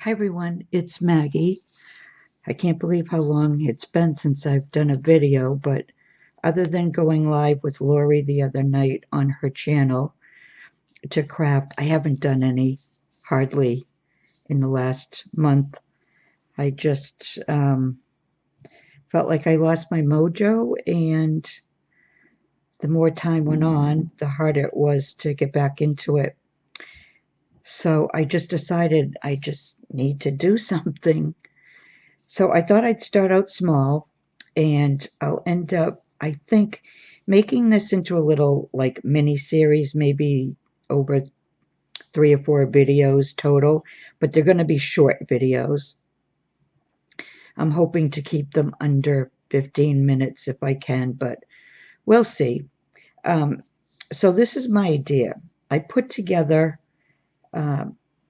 Hi everyone, it's Maggie. I can't believe how long it's been since I've done a video, but other than going live with Lori the other night on her channel to craft, I haven't done any hardly in the last month. I just felt like I lost my mojo, and the more time went on, the harder it was to get back into it. So I just decided I just need to do something. So I thought I'd start out small, and I'll end up, I think, making this into a little like mini series, maybe over 3 or 4 videos total, but they're going to be short videos. I'm hoping to keep them under 15 minutes if I can, but we'll see. So this is my idea. I put together,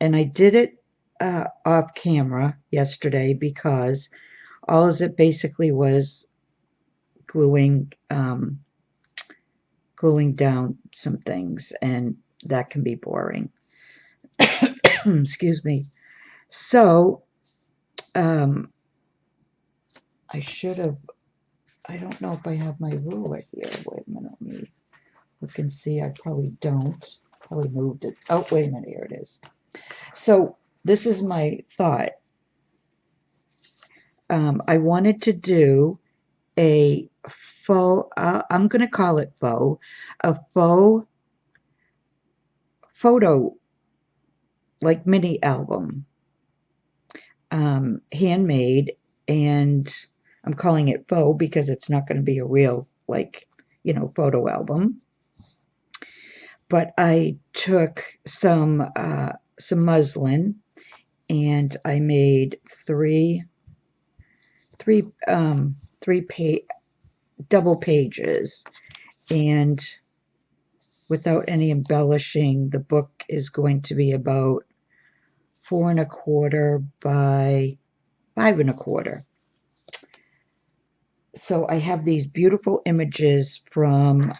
and I did it off camera yesterday because all it basically was gluing down some things, and that can be boring. Excuse me. So I should have, I don't know if I have my ruler here. Wait a minute, let me look and see. I probably don't. Probably moved it. Oh, wait a minute, here it is. So this is my thought. I wanted to do a faux, I'm going to call it faux, a faux photo, like mini album, handmade, and I'm calling it faux because it's not going to be a real, like, photo album. But I took some muslin, and I made three double pages, and without any embellishing, the book is going to be about 4¼ by 5¼ So I have these beautiful images from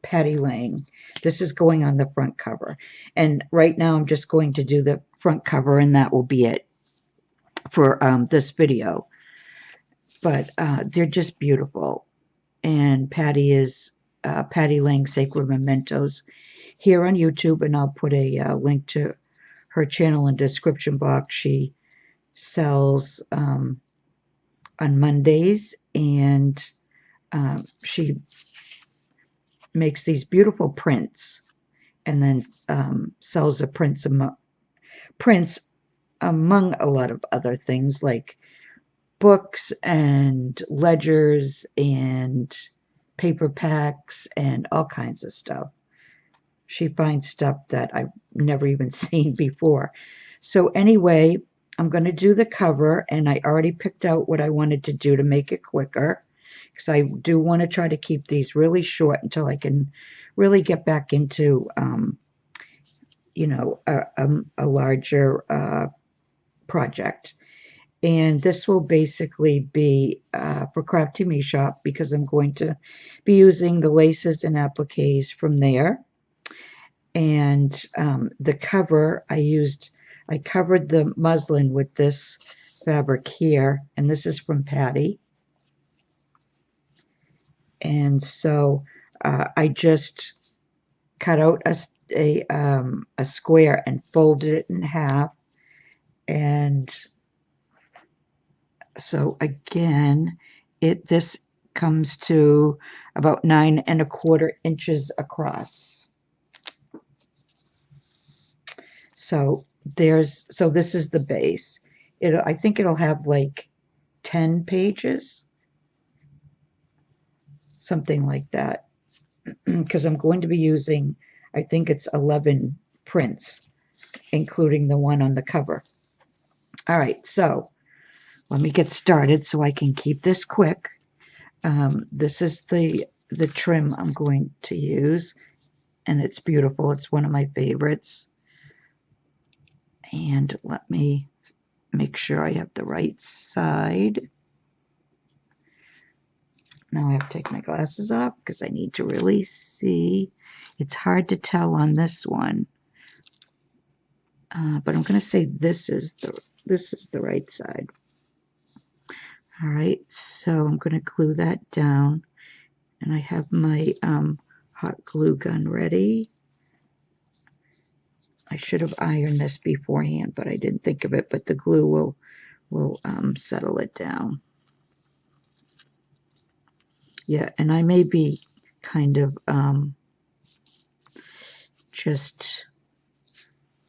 Patty Lang. This is going on the front cover. And right now I'm just going to do the front cover, and that will be it for this video. But they're just beautiful. And Patty is Patty Lang Sacred Mementos here on YouTube, and I'll put a link to her channel in the description box. She sells on Mondays, and she makes these beautiful prints, and then sells the prints among a lot of other things like books and ledgers and paper packs and all kinds of stuff. She finds stuff that I've never even seen before. So anyway, I'm going to do the cover, and I already picked out what I wanted to do to make it quicker, because I do want to try to keep these really short until I can really get back into, a larger project. And this will basically be for Crafty Me Shop, because I'm going to be using the laces and appliques from there. And the cover, I covered the muslin with this fabric here, and this is from Patty. And so I just cut out a square and folded it in half. And so again, this comes to about 9¼ inches across. So this is the base. I think it'll have like 10 pages, something like that, because I'm going to be using, I think it's 11 prints, including the one on the cover. All right, so let me get started so I can keep this quick. This is the trim I'm going to use, and it's beautiful. It's one of my favorites. And let me make sure I have the right side. Now I have to take my glasses off because I need to really see. It's hard to tell on this one. but I'm going to say this is the right side. All right, so I'm going to glue that down, and I have my hot glue gun ready. I should have ironed this beforehand, but I didn't think of it. But the glue will settle it down. Yeah, and I may be kind of just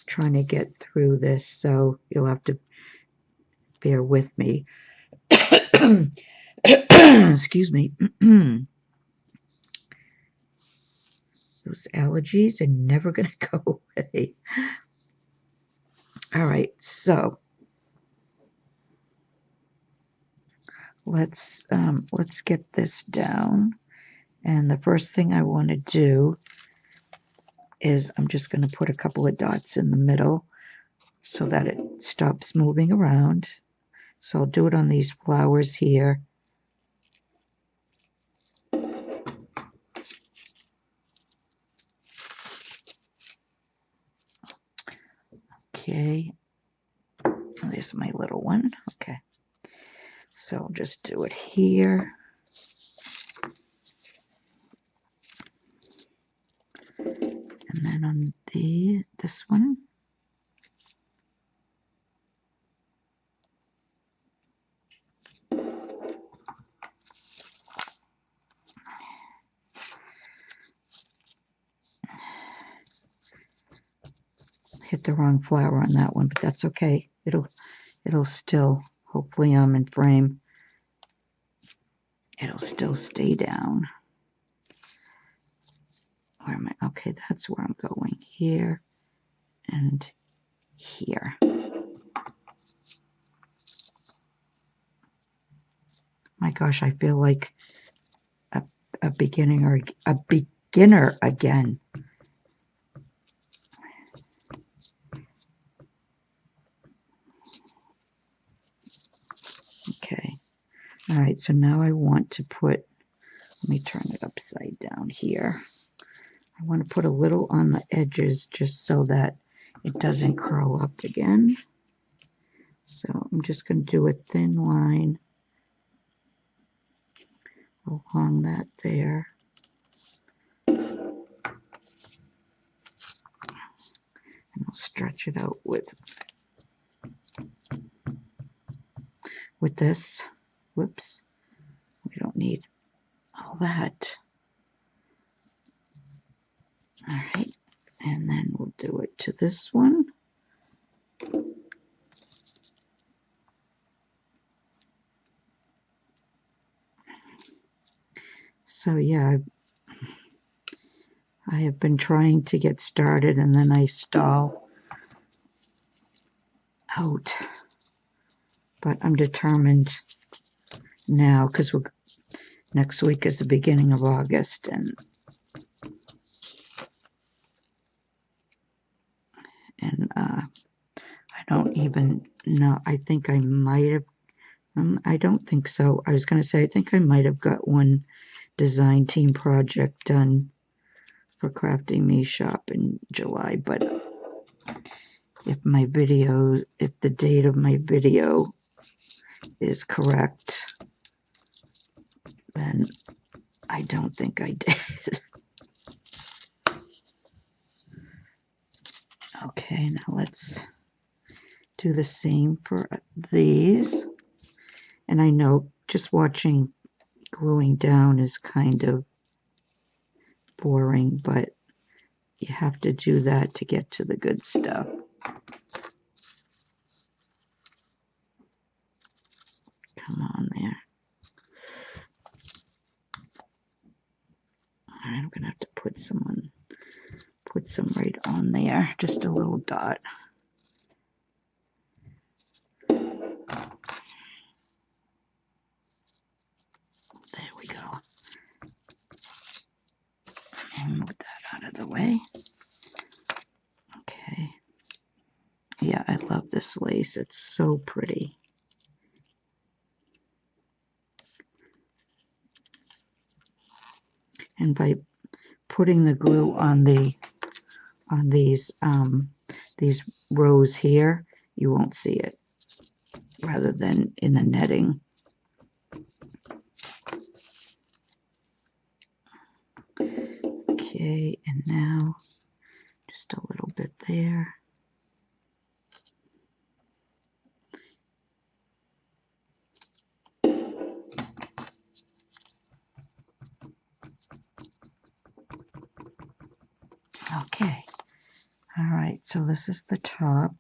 trying to get through this, so you'll have to bear with me. Excuse me. Those allergies are never going to go away. All right, so let's get this down. And the first thing I want to do is I'm just going to put a couple of dots in the middle so that it stops moving around. So I'll do it on these flowers here. Okay, there's my little one. Okay, so I'll just do it here. And then on this one. Hit the wrong flower on that one, but that's okay. It'll still, hopefully I'm in frame. It'll still stay down. Where am I? Okay, that's where I'm going. Here and here. My gosh, I feel like a beginner again. Okay. All right, so now I want to put, let me turn it upside down here. I want to put a little on the edges just so that it doesn't curl up again. So I'm just going to do a thin line along that there. And I'll stretch it out with this. Whoops. We don't need all that. All right. And then we'll do it to this one. So yeah, I have been trying to get started and then I stall out. But I'm determined now because next week is the beginning of August, and I don't even know. I think I might have. I don't think so. I was going to say I think I might have got one design team project done for Crafty Me Shop in July, but if the date of my video is correct, then I don't think I did. Okay, now let's do the same for these. And I know just watching gluing down is kind of boring, but you have to do that to get to the good stuff. Come on there. All right, I'm gonna have to put some right on there, just a little dot. There we go. And move that out of the way. Okay. Yeah, I love this lace. It's so pretty. And by putting the glue on the on these rows here, you won't see it, rather than in the netting. Okay, and now just a little bit there. Okay, all right, so this is the top.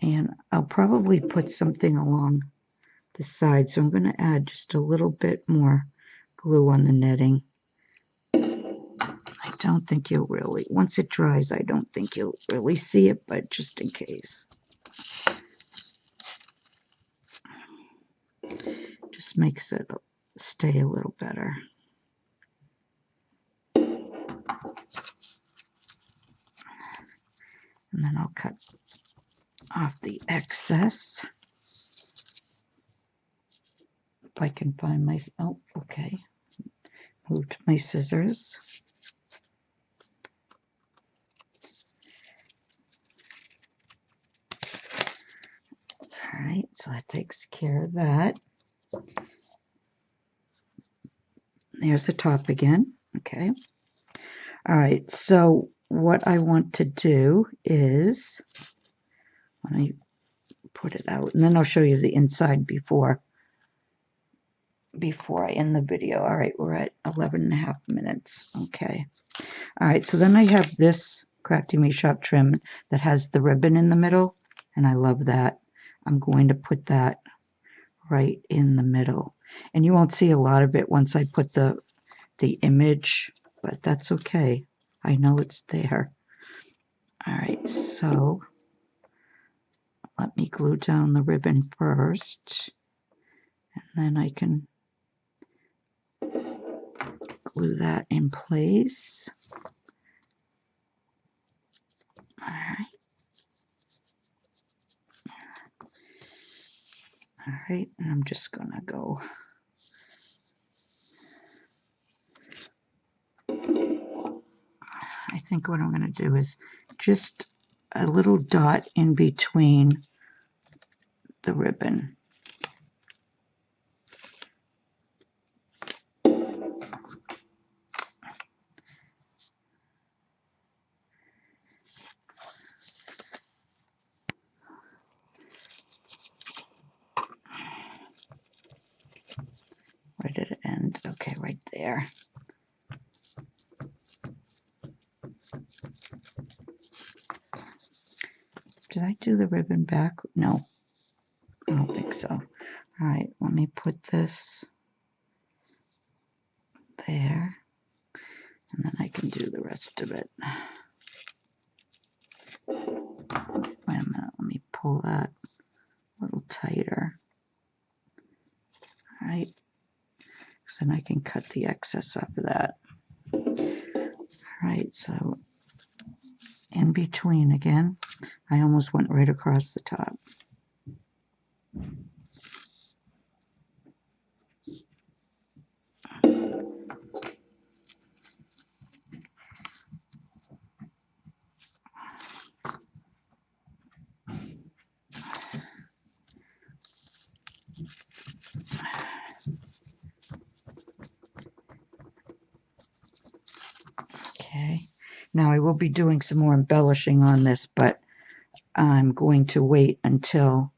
And I'll probably put something along the side, so I'm going to add just a little bit more glue on the netting. I don't think you'll really, once it dries, I don't think you'll really see it, but just in case. Just makes it stay a little better. And then I'll cut off the excess. If I can find my, oh, okay. Moved my scissors. All right, so that takes care of that. There's the top again, okay. All right, so what I want to do is, let me put it out, and then I'll show you the inside before I end the video. All right, we're at 11.5 minutes, okay. All right, so then I have this Crafty Me Shop trim that has the ribbon in the middle, and I love that. I'm going to put that right in the middle. And you won't see a lot of it once I put the image, but that's okay. I know it's there. All right, so let me glue down the ribbon first, and then I can glue that in place. All right. All right, and I'm just gonna go. I think what I'm gonna do is just a little dot in between the ribbon. Where did it end? Okay, right there. Did I do the ribbon back? No, I don't think so. All right, let me put this there, and then I can do the rest of it. Wait a minute, let me pull that a little tighter. All right, so then I can cut the excess off of that. All right, so in between again, I almost went right across the top. Okay, now I will be doing some more embellishing on this, but I'm going to wait until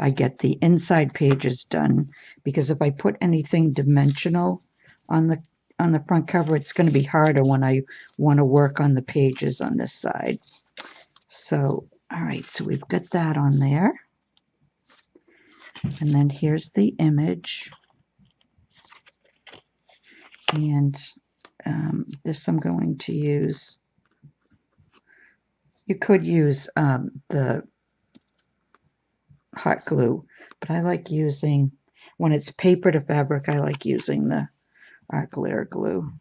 I get the inside pages done, because if I put anything dimensional on the front cover, it's going to be harder when I want to work on the pages on this side. So, all right, so we've got that on there. And then here's the image. And this I'm going to use. You could use the hot glue, but I like using, when it's paper to fabric, I like using the art glitter glue.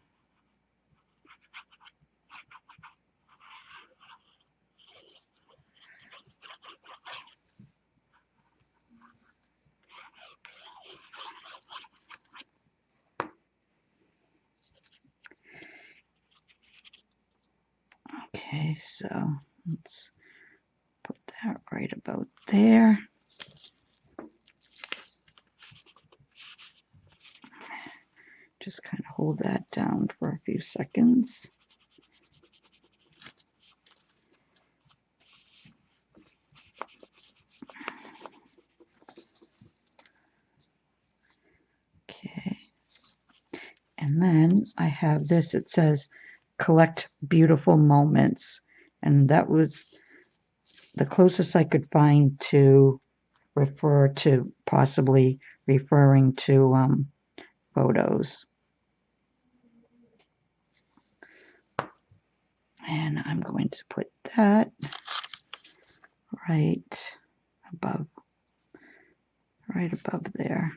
Okay, so let's put that right about there. Just kind of hold that down for a few seconds. Okay. And then I have this, it says collect beautiful moments. And that was the closest I could find to refer to, possibly referring to photos. And I'm going to put that right above there.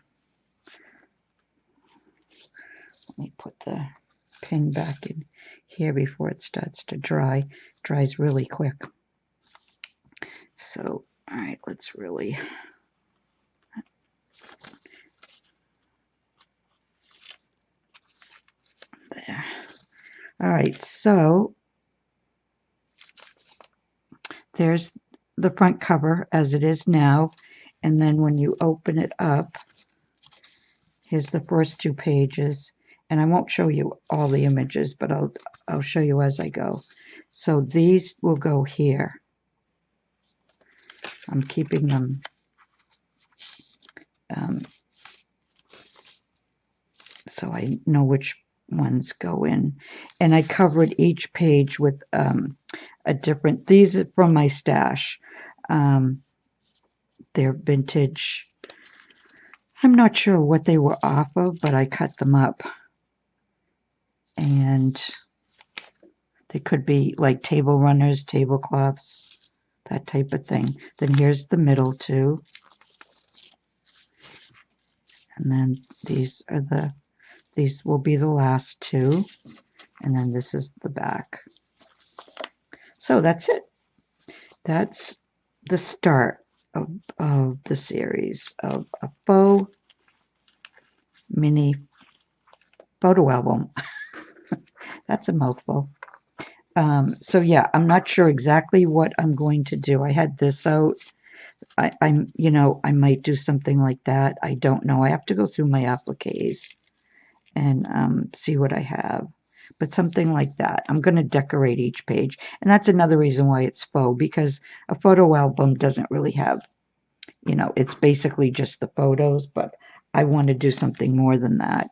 Let me put the pin back in here before it starts to dry. It dries really quick. So, all right, let's really... There. All right, so there's the front cover as it is now, and then when you open it up, here's the first 2 pages, and I won't show you all the images, but I'll show you as I go. So these will go here. I'm keeping them so I know which ones go in, and I covered each page with a different. These are from my stash. They're vintage. I'm not sure what they were off of, but I cut them up, and they could be like table runners, tablecloths, that type of thing. Then here's the middle 2, and then these will be the last 2, and then this is the back. So that's it. That's the start of the series of a faux mini photo album. That's a mouthful. So yeah, I'm not sure exactly what I'm going to do. I had this out. I'm, I might do something like that. I don't know. I have to go through my appliques and see what I have. But something like that. I'm going to decorate each page. And that's another reason why it's faux, because a photo album doesn't really have, it's basically just the photos, but I want to do something more than that.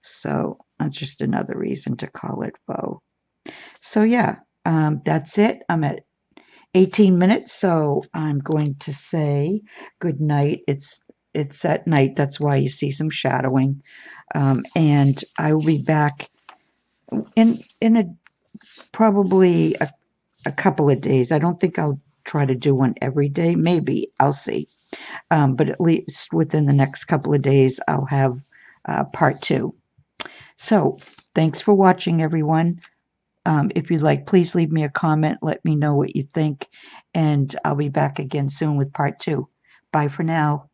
So that's just another reason to call it faux. So yeah, that's it. I'm at 18 minutes, so I'm going to say good night. It's at night. That's why you see some shadowing. And I will be back in probably a couple of days. I don't think I'll try to do one every day. Maybe. I'll see. But at least within the next couple of days, I'll have part 2. So thanks for watching, everyone. If you'd like, please leave me a comment. Let me know what you think. And I'll be back again soon with part 2. Bye for now.